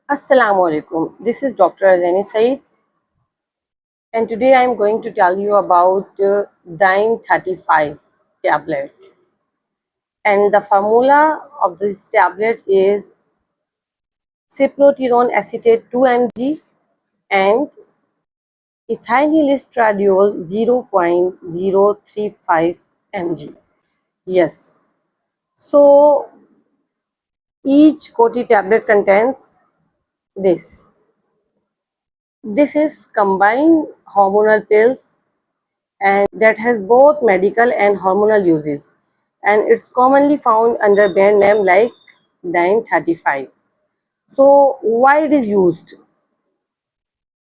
Assalamu alaikum. This is Dr. Azani Saeed, and today I am going to tell you about Dyne 35 tablets. And the formula of this tablet is cyproterone acetate 2 mg and ethinyl estradiol 0.035 mg. Yes. So each Koti tablet contains this. This is combined hormonal pills and that has both medical and hormonal uses, and it's commonly found under brand name like Dyne 35. So why it is used?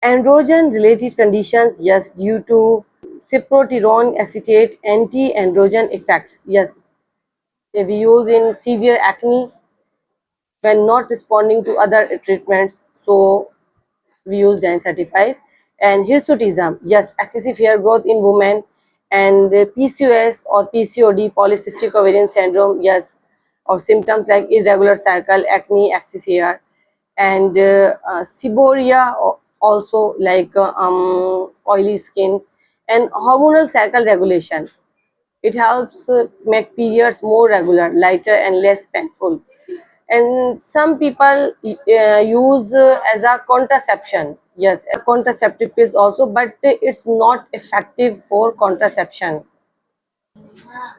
Androgen related conditions, yes, due to cyproterone acetate anti-androgen effects, yes, they we use in severe acne when not responding to other treatments, so we use Dyne 35. And hirsutism, yes, excessive hair growth in women, and PCOS or PCOD, polycystic ovarian syndrome, yes, or symptoms like irregular cycle, acne, excess hair, and seborrhea, also like oily skin, and hormonal cycle regulation. It helps make periods more regular, lighter, and less painful. And some people use as a contraception, yes, a contraceptive pills also, but it's not effective for contraception.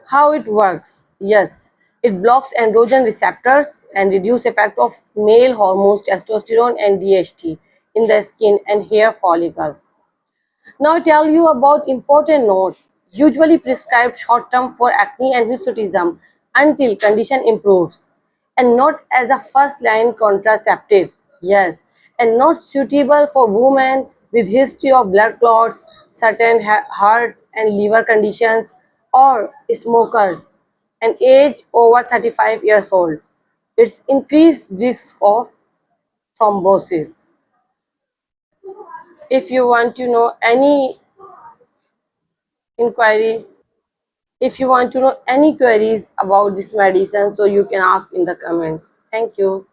How it works? Yes, it blocks androgen receptors and reduce effect of male hormones testosterone and DHT in the skin and hair follicles. Now I tell you about important notes. Usually prescribed short term for acne and hirsutism until condition improves, and not as a first line contraceptives. Yes, and not suitable for women with history of blood clots, certain heart and liver conditions, or smokers and age over 35 years old. It's increased risk of thrombosis. If you want to know any inquiries, if you want to know any queries about this medicine, so you can ask in the comments. Thank you.